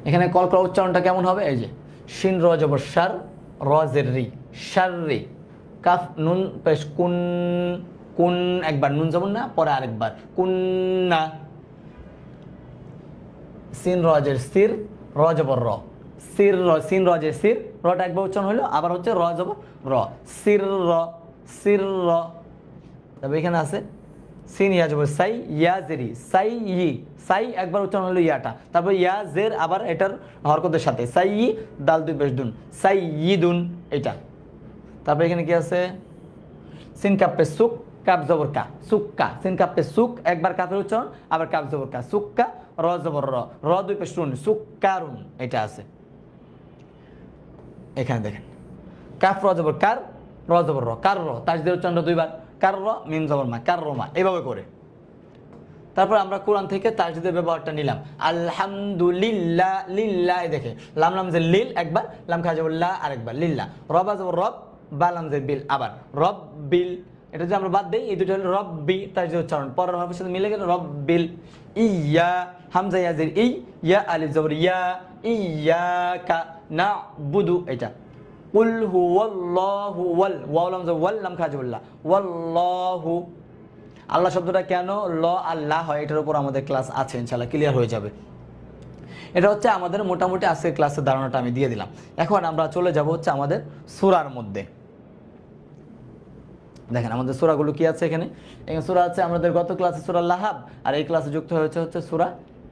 [SPEAKER 1] এখানে কলকলা উচ্চারণটা কেমন হবে? এই যে শিন র জবর শার, র জের রি, শাররি, কাফ নুন পেশ কুন, কুন একবার নুন জবর না, পরে আরেকবার কুন্না, সিন র জের সির, র জবর র, সির র, সিন র জের সির, রটা একবার উচ্চারণ হলো, আবার হচ্ছে র জবর র, সির র, সির র। তবে এখানে আছে সিন ইয়া জবর সাই, ইয়া জেরি, সাই ই, সাই একবার উচ্চারণ হলো ইয়াটা, তারপর ইয়া জের আবার এটার হরকতের সাথে, সাই ই, দাল দুই পেশ দুন, সাই ই দুন, এটা। তারপর এখানে কি আছে? সিন কাপে সুক, কাপ জবর কা, সুক্কা, সিন কাপে সুক, একবার কাপের উচ্চারণ, আবার কাপ জবর কা, সুক্কা, র জবর র, র দুই পেশ রুন, সুক্কারুন, এটা আছে। এখানে দেখেন কাফ র জবর কার, র জবর র, কার র, তাসদিদের উচ্চারণ 2 বার, কার র, মিম জবর মা, কার রমা, এভাবে করে। তারপর আমরা কোরআন থেকে তাসদিদের ব্যবহারটা নিলাম। আলহামদুলিল্লাহ, লিল্লাহ, দেখে লাম লাম যে লিল একবার, লাম খা জবর লা আরেকবার, লিল্লাহ, রবা জবর রব, বা লাম যে বিল, আবার রব বিল, এটা যে আমরা বাদ দেই, এই দুটো হলো রব্বি, তাসদিদের উচ্চারণ। পরের হরফের সাথে মিলে গেল রব্বিল। ইয়া, হামজা ইয়া জের ই, ইয়া আলিফ জবর ইয়া, ইয়াকা নাবুদু, এটা। কুল হুয়াল্লাহু ওয়াল, ওয়াও লাম জবর ওয়াল, লাম খা জবর লা, ওয়াল্লাহু। আল্লাহ শব্দটা কেন ল আল্লাহ হয় এটার উপর আমাদের ক্লাস আছে, ইনশাআল্লাহ ক্লিয়ার হয়ে যাবে। এটা হচ্ছে আমাদের মোটামুটি আজকের ক্লাসের ধারণাটা আমি দিয়ে দিলাম। এখন আমরা চলে যাব হচ্ছে আমাদের সূরার মধ্যে। দেখেন আমাদের সূরাগুলো কি আছে এখানে। এখানে সূরা আছে আমাদের গত ক্লাসে সূরা লাহাব, আর এই ক্লাসে যুক্ত হয়েছে হচ্ছে সূরা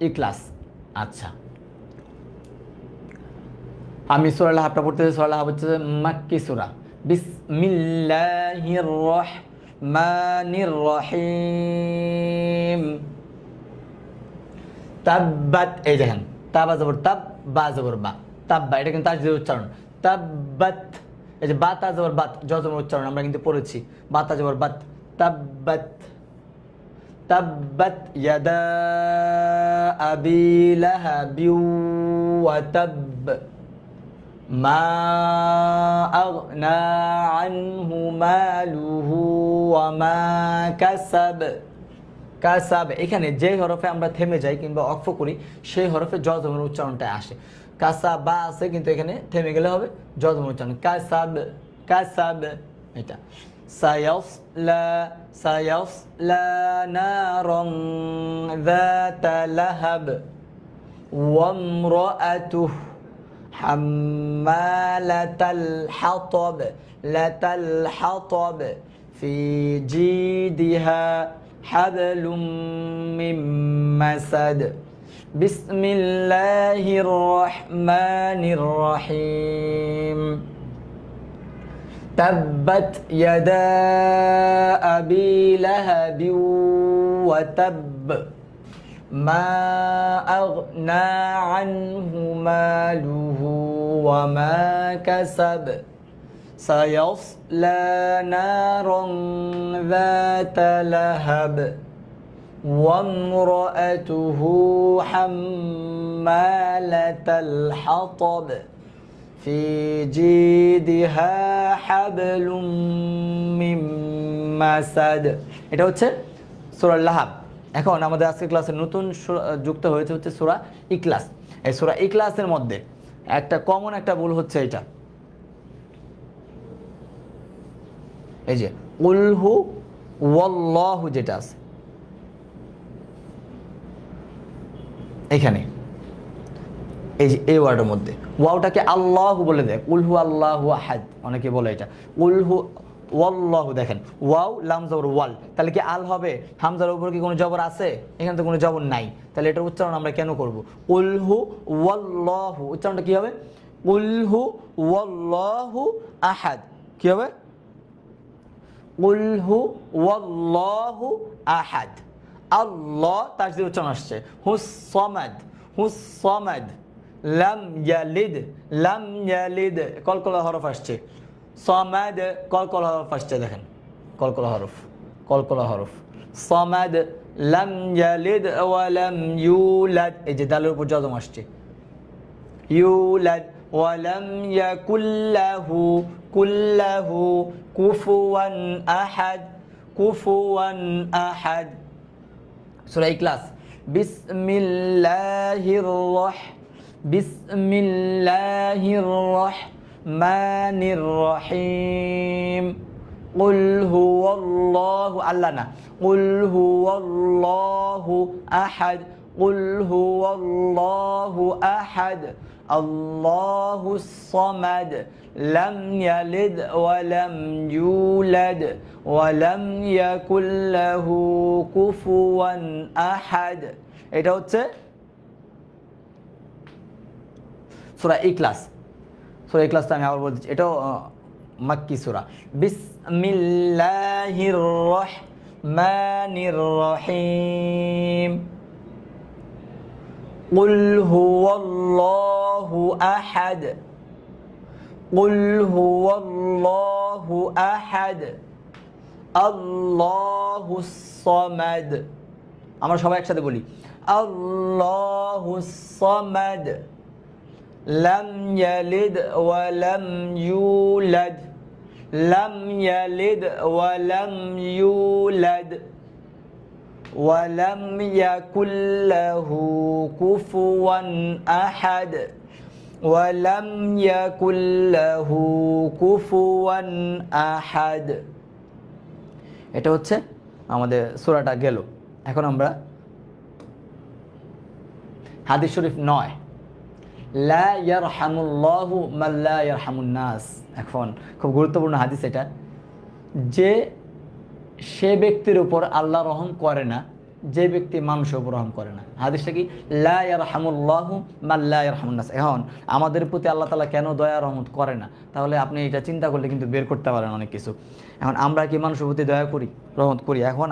[SPEAKER 1] ইখলাস। আচ্ছা, আমি সূরা লাহাবটা পড়তেছি। সূরা লাহাব হচ্ছে মাক্কি সূরা। বিসমিল্লাহির রহমানির রহিম। তাব্বাত, এই দেখেন তাবা জবর তাব, বা জবর বা, তাব্বা, এটা কিন্তু তাসদিদের উচ্চারণ। তাব্বাত, এই যে বাতা জবর বাত, জজমের উচ্চারণ আমরা কিন্তু পড়েছি, বাতা জবর বাত, তাব্বাত। তাব্বাত ইয়াদা আবি লাহাবি ওয়া তাব, মা আগনা আনহু মালুহু ওয়া মা কাসাব। কাসাব, এখানে যে হরফে আমরা থেমে যাই কিংবা অক্ফ করি সেই হরফে জজমের উচ্চারণটা আসে। কাসাবা আছে কিন্তু এখানে থেমে গেলে হবে জজমের উচ্চারণ। কাসাব, কাসাব, এটা। সায়াসলা, সায়াসলা নারান যাতা লাহাব ওয়া ইমরাআতুহু হাম্মালাতাল হাতাব, লাতাল হাতাব, ফি জিদিহা হাবলুম মিন মাসাদ। বিসমিল্লাহির রহমানির রহিম। তাব্বাত ইয়াদা আবি লাহাবি ওয়া তাব, মা আগনা আনহু মালুহু ওয়া মা কাসাব সায়াসলা নারান যাতা লাহাব وامرأته حمالة الحطب في جيدها حبل من مسد। এটা হচ্ছে সূরা লাহাব। এখন আমাদের আজকের ক্লাসে নতুন যুক্ত হয়েছে হচ্ছে সূরা ইখলাস। এই সূরা ইখলাসের মধ্যে একটা কমন একটা ভুল হচ্ছে এটা, এই যে কুলহু ওয়াল্লাহু যেটা আছে এখানে, এই যে এই ওয়ার্ডের মধ্যে ওয়াওটাকে আল্লাহ বলে দেয়, কুলহু আল্লাহু আহাদ অনেকে বলে এটা, কুলহু ওয়াল্লাহু। দেখেন ওয়াও লাম জবর ওয়াল, তাহলে কি আল হবে? হামজার উপর কি কোনো জবর আছে? এখানে তো কোনো জবর নাই, তাহলে এটার উচ্চারণ আমরা কেন করব? কুলহু ওয়াল্লাহু, উচ্চারণটা কি হবে? কুলহু ওয়াল্লাহু আহাদ। কি হবে? কুলহু ওয়াল্লাহু আহাদ। আল্লাহ তার যে উচ্চারণ আসছে হুস সামাদ, হুস সামাদ। লাম ইয়ালিদ, লাম ইয়ালিদ কলকলা হরফ আসছে। সামাদ কলকলা হরফ আসছে, দেখেন কলকলা হরফ, কলকলা হরফ। সামাদ লাম ইয়ালিদ ওয়া লাম ইউলাদ, এই যে দালের উপর জজম আসছে ইউলাদ। ওয়া লাম ইয়াকুল লাহু কুল্লাহু কুফুয়ান আহাদ, কুফুয়ান আহাদ। সূরা ইখলাস বিসমিল্লাহির রহমানির রহিম। কুল হুয়াল্লাহু, আল্লাহ না, কুল হুয়াল্লাহু আহাদ, কুল হুয়াল্লাহু আহাদ। আল্লাহুস সামাদ লাম ইয়ালিদ ওয়া লাম ইউলাদ ওয়া লাম ইয়াকুল লাহু কুফুয়ান আহাদ। এটা হচ্ছে সূরা ইখলাস। সূরা ইখলাসটা আমি আবার বলছি, এটাও মাক্কি সূরা। বিসমিল্লাহির রহমানির রহিম। কুল হুয়াল্লাহু আহাদ, কুল হুয়াল্লাহু আহাদ। আল্লাহুস সামাদ। আমরা সবাই একসাথে বলি আল্লাহুস সামাদ লাম ইয়ালিদ ওয়া লাম ইউলাদ, লাম ইয়ালিদ ওয়া লাম ইউলাদ ওয়া লাম ইয়াকুল লাহু কুফুয়ান আহাদ, ওয়া লাম ইয়াকুল লাহু কুফুয়ান আহাদ। এটা হচ্ছে আমাদের সূরাটা গেল। এখন আমরা হাদিস শরীফ 9 লা ইয়ারহামুল্লাহু মান লা ইয়ারহামুন নাস। এখন খুব গুরুত্বপূর্ণ হাদিস এটা, যে সে ব্যক্তির উপর আল্লাহ রহম করে না যে ব্যক্তি মানুষের উপর রহম করে না। হাদিসটা কি? লা ইয়ারহামুল্লাহু মান লা ইয়ারহামুন নাস। এখন আমাদের প্রতি আল্লাহ তাআলা কেন দয়া রহমত করে না? তাহলে আপনি এটা চিন্তা করলে কিন্তু বের করতে পারেন অনেক কিছু। এখন আমরা কি মানুষের প্রতি দয়া করি, রহমত করি? এখন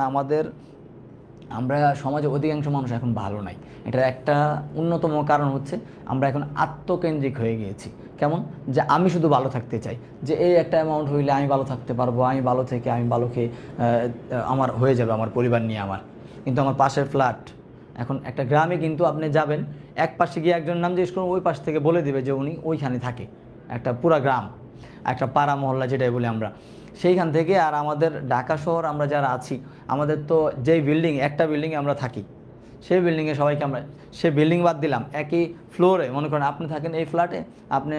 [SPEAKER 1] আমরা সমাজে অধিকাংশ মানুষ এখন ভালো নাই। এটার একটা অন্যতম কারণ হচ্ছে আমরা এখন আত্মকেন্দ্রিক হয়ে গিয়েছি। কেমন? যে আমি শুধু ভালো থাকতে চাই, যে এই একটা অ্যামাউন্ট হইলে আমি ভালো থাকতে পারবো, আমি ভালো থেকে আমি ভালো খেয়ে আমার হয়ে যাবে আমার পরিবার নিয়ে আমার। কিন্তু আমার পাশের ফ্ল্যাট, এখন একটা গ্রামে কিন্তু আপনি যাবেন, এক পাশে গিয়ে একজন নাম জিজ্ঞেস করুন, ওই পাশ থেকে বলে দেবে যে উনি ওইখানে থাকে। একটা পুরা গ্রাম, একটা পাড়া মহল্লা যেটাই বলি আমরা, সেইখান থেকে। আর আমাদের ঢাকা শহর আমরা যারা আছি, আমাদের তো যেই বিল্ডিং, একটা বিল্ডিংয়ে আমরা থাকি, সেই বিল্ডিংয়ে সবাইকে আমরা, সে বিল্ডিং বাদ দিলাম, একই ফ্লোরে মনে করেন আপনি থাকেন এই ফ্ল্যাটে, আপনি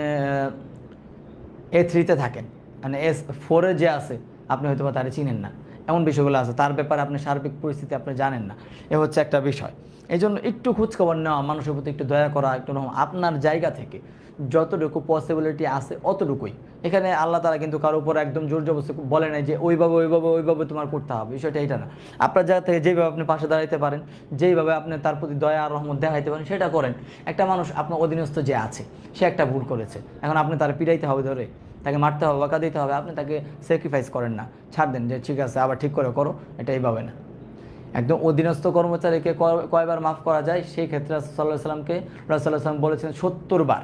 [SPEAKER 1] A3-তে থাকেন, মানে S4-এ যে আছে আপনি হয়তো বা তারা চিনেন না, এমন বিষয়গুলো আছে, তার ব্যাপারে আপনি সার্বিক পরিস্থিতি আপনি জানেন না। এ হচ্ছে একটা বিষয়। এই জন্য একটু খোঁজখবর নেওয়া, মানুষের প্রতি একটু দয়া করা, একটু আপনার জায়গা থেকে যতটুকু পসিবিলিটি আছে অতটুকুই। এখানে আল্লাহ তাআলা কিন্তু কারোর উপর একদম জোর জবরদস্তি বলে নাই যে ওইভাবে তোমার করতে হবে, বিষয়টা এটা না। আপনার জায়গা থেকে যেভাবে আপনি পাশে দাঁড়াইতে পারেন, যেইভাবে আপনি তার প্রতি দয়া আর রহমত দেখাইতে পারেন, সেটা করেন। একটা মানুষ আপনার অধীনস্থ যে আছে, সে একটা ভুল করেছে, এখন আপনি তার পিটাইতে হবে, ধরে তাকে মারতে হবে, বাঁকা দিতে হবে, আপনি তাকে স্যাক্রিফাইস করেন না, ছাড় দেন যে ঠিক আছে আবার ঠিক করে করো, এটা এইভাবে না। একদম অধীনস্থ কর্মচারীকে কয়বার মাফ করা যায় সেই ক্ষেত্রে রাসূল সাল্লাল্লাহু আলাইহি সাল্লামকে রাসূল সাল্লাল্লাহু আলাইহি সাল্লাম বলেছেন 70 বার।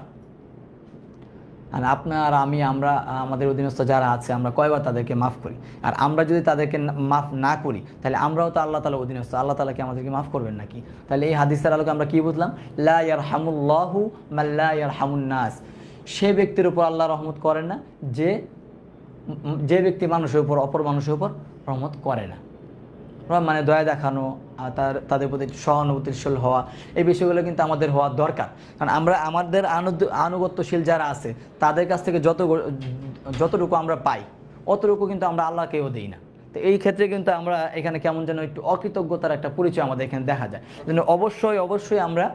[SPEAKER 1] আর আপনার আর আমি আমরা আমাদের অধীনস্থ যারা আছে আমরা কয়বার তাদেরকে মাফ করি? আর আমরা যদি তাদেরকে মাফ না করি তাহলে আমরাও তো আল্লাহ তাআলা অধীনস্থ, আল্লাহ তাআলা কি আমাদেরকে মাফ করবেন নাকি? তাহলে এই হাদিসের আলোকে আমরা কি বুঝলাম? লা ইয়ারহামুল্লাহু মান লা ইয়ারহামুন নাস, সে ব্যক্তির উপর আল্লাহ রহমত করেন না যে ব্যক্তি মানুষের উপর অপর মানুষের উপর রহমত করে না। মানে দয়া দেখানো, তাদের প্রতি সহানুভূতিশীল হওয়া, এই বিষয়গুলো কিন্তু আমাদের হওয়া দরকার। কারণ আমরা আমাদের আনুগত্যশীল যারা আছে তাদের কাছ থেকে যতটুকু আমরা পাই অতটুকু কিন্তু আমরা আল্লাহকেও দিই না। তো এই ক্ষেত্রে কিন্তু আমরা এখানে কেমন যেন একটু অকৃতজ্ঞতার একটা পরিচয় আমাদের এখানে দেখা যায়। যেন অবশ্যই আমরা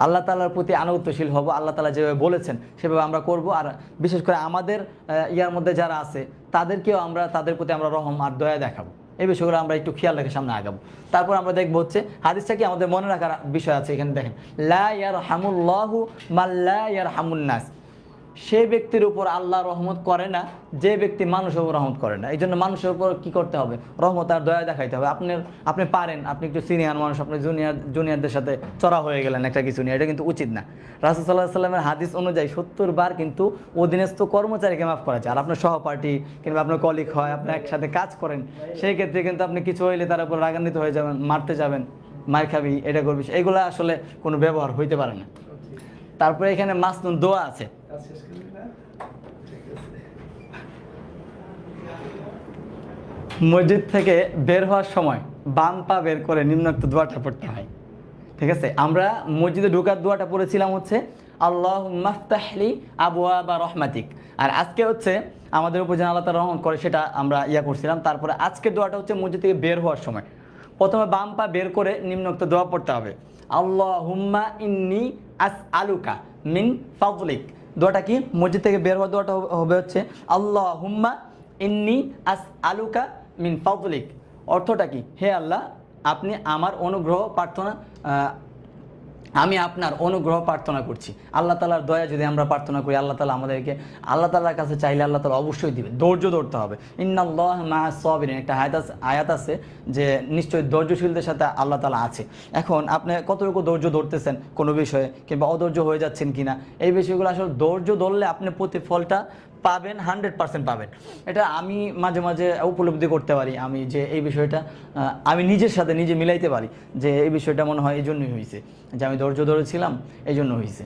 [SPEAKER 1] আল্লাহ তাআলার প্রতি আনুগত্যশীল হব, আল্লাহ তাআলা যেভাবে বলেছেন সেভাবে আমরা করব। আর বিশেষ করে আমাদের ইয়ার মধ্যে যারা আছে তাদেরকেও তাদের প্রতি আমরা রহম আর দয়া দেখাবো। এই বিষয়গুলো আমরা একটু খেয়াল রেখে সামনে আগাবো। তারপর আমরা দেখবো হচ্ছে হাদিসটা কি আমাদের মনে রাখার বিষয় আছে। এখানে দেখেন, লা ইয়ারহামুল্লাহু মান লা ইয়ারহামুন নাস, সে ব্যক্তির উপর আল্লাহ রহমত করে না যে ব্যক্তি মানুষের উপর রহমত করে না। এই জন্য মানুষের উপর কি করতে হবে? রহমত আর দয়া দেখাইতে হবে। আপনি পারেন, আপনি একটু সিনিয়র মানুষ, আপনি জুনিয়রদের সাথে চড়া হয়ে গেলেন একটা কিছু নিয়ে, এটা কিন্তু উচিত না। রাসূল সাল্লাল্লাহু আলাইহি সাল্লামের হাদিস অনুযায়ী 70 বার কিন্তু অধীনস্থ কর্মচারীকে মাফ করা যায়। আর আপনার সহপাঠী কিংবা আপনার কলিগ হয়, আপনি একসাথে কাজ করেন, সেই ক্ষেত্রে কিন্তু আপনি কিছু হইলে তার উপর রাগান্বিত হয়ে যাবেন, মারতে যাবেন, মার খাবি, এটা করবি, এগুলো আসলে কোনো ব্যবহার হইতে পারে না। তারপরে এখানে মাসনুন দোয়া আছে। মসজিদ থেকে বের হওয়ার সময় বাম পা বের করে নিম্নোক্ত দোয়াটা পড়তে হয়। ঠিক আছে, আমরা মসজিদে ঢোকার দোয়াটা পড়েছিলাম হচ্ছে আল্লাহুম্মা ফতাহলি আবওয়াবা রহমাতিক। আর আজকে হচ্ছে আমাদের উপর যেন আল্লাহ তাআলা রহমত করে সেটা আমরা করছিলাম। তারপরে আজকের দোয়াটা হচ্ছে মসজিদ থেকে বের হওয়ার সময় প্রথমে বাম পা বের করে নিম্নোক্ত দোয়া পড়তে হবে, আল্লাহুম্মা ইন্নী আসআলুকা মিন ফাদলিক। দোয়াটা কি? মসজিদ থেকে বের হওয়ার দোয়াটা হবে হচ্ছে আল্লাহুম্মা ইন্নী আসআলুকা মিন ফাদলিক। অর্থটা কি? হে আল্লাহ, আপনি আমার অনুগ্রহ প্রার্থনা, আমি আপনার অনুগ্রহ প্রার্থনা করছি। আল্লাহ তাআলার দয়া যদি আমরা প্রার্থনা করি, আল্লাহ তাআলা আমাদেরকে, আল্লাহ তাআলার কাছে চাইলে আল্লাহ তাআলা অবশ্যই দিবে। ধৈর্য ধরতে হবে। ইন্নাল্লাহা মা'আস সাবিরিন, একটা আয়াত আছে যে নিশ্চয়ই ধৈর্যশীলদের সাথে আল্লাহ তাআলা আছে। এখন আপনি কতটুকু ধৈর্য ধরতেছেন কোনো বিষয়ে, কিংবা অধৈর্য হয়ে যাচ্ছেন কিনা, এই বিষয়গুলো আসলে ধৈর্য ধরলে আপনি প্রতিফলটা পাবেন, 100% পাবেন। এটা আমি মাঝে মাঝে উপলব্ধি করতে পারি, আমি যে এই বিষয়টা আমি নিজের সাথে নিজে মিলাইতে পারি যে এই বিষয়টা মনে হয় এই জন্যই হয়েছে, যে আমি ধৈর্য ধরেছিলাম এই জন্য হয়েছে।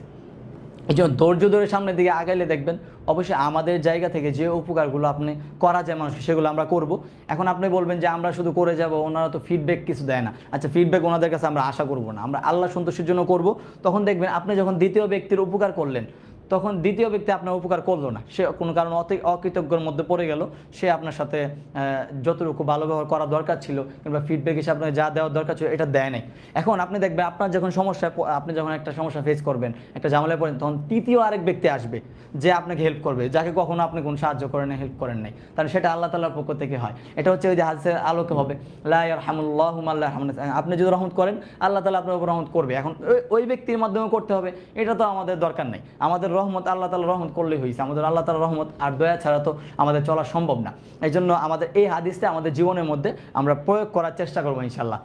[SPEAKER 1] এই জন্য ধৈর্য ধরে সামনের দিকে আগাইলে দেখবেন অবশ্যই আমাদের জায়গা থেকে যে উপকারগুলো আপনি করা যায় মানুষকে, সেগুলো আমরা করব। এখন আপনি বলবেন যে আমরা শুধু করে যাব, ওনারা তো ফিডব্যাক কিছু দেয় না। আচ্ছা, ফিডব্যাক ওনাদের কাছে আমরা আশা করব না, আমরা আল্লাহ সন্তুষ্টির জন্য করব। তখন দেখবেন আপনি যখন দ্বিতীয় ব্যক্তির উপকার করলেন, তখন দ্বিতীয় ব্যক্তি আপনার উপকার করলো না, সে কোনো কারণে অকৃতজ্ঞর মধ্যে পড়ে গেল, সে আপনার সাথে যতটুকু ভালো ব্যবহার করা দরকার ছিল কিংবা ফিডব্যাক হিসেবে আপনার যা দেওয়ার দরকার ছিল এটা দেয় নাই। এখন আপনি দেখবেন আপনার যখন আপনি যখন একটা সমস্যা ফেস করবেন, একটা ঝামেলায় পড়েন, তখন তৃতীয় আরেক ব্যক্তি আসবে যে আপনাকে হেল্প করবে, যাকে কখনো আপনি কোনো সাহায্য করেন না, হেল্প করেন নাই, তাহলে সেটা আল্লাহ তাআলার পক্ষ থেকে হয়। এটা হচ্ছে ওই যে হাদিসের আলোকে হবে, লা ইয়ারহামুল্লাহু মান লা ইয়ারহামুন নাস। আপনি যদি রহমত করেন আল্লাহ তাআলা আপনার উপর রহমত করবে। এখন ওই ব্যক্তির মাধ্যমে করতে হবে, এটা তো আমাদের দরকার নাই। আমাদের রহমত আল্লাহ তাআলা রহমত করলেই হয়েছে। আমাদের আল্লাহ তাআলার রহমত আর দয়া ছাড়া তো আমাদের চলা সম্ভব না। এই জন্য আমাদের এই হাদিসটা আমাদের জীবনের মধ্যে আমরা প্রয়োগ করার চেষ্টা করবো ইনশাল্লাহ।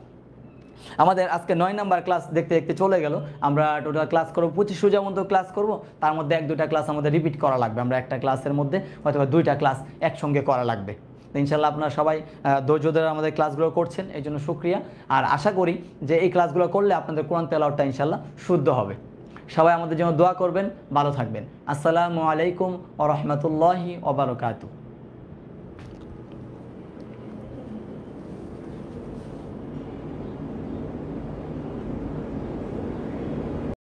[SPEAKER 1] আমাদের আজকে 9 নাম্বার ক্লাস দেখতে দেখতে চলে গেল। আমরা টোটাল ক্লাস করবো 25 সোজা মতো ক্লাস করব। তার মধ্যে 1-2টা ক্লাস আমাদের রিপিট করা লাগবে। আমরা একটা ক্লাসের মধ্যে হয়তো 2টা ক্লাস একসঙ্গে করা লাগবে। তো ইনশাল্লাহ আপনারা সবাই ধৈর্য ধরে আমাদের ক্লাসগুলো করছেন, এই জন্য শুকরিয়া। আর আশা করি যে এই ক্লাসগুলো করলে আপনাদের কোরআন তেলাওয়াতটা ইনশাল্লাহ শুদ্ধ হবে। সবাই আমাদের জন্য দোয়া করবেন, ভালো থাকবেন। আসসালামু আলাইকুম ওয়া রাহমাতুল্লাহি ওয়া বারাকাতুহু।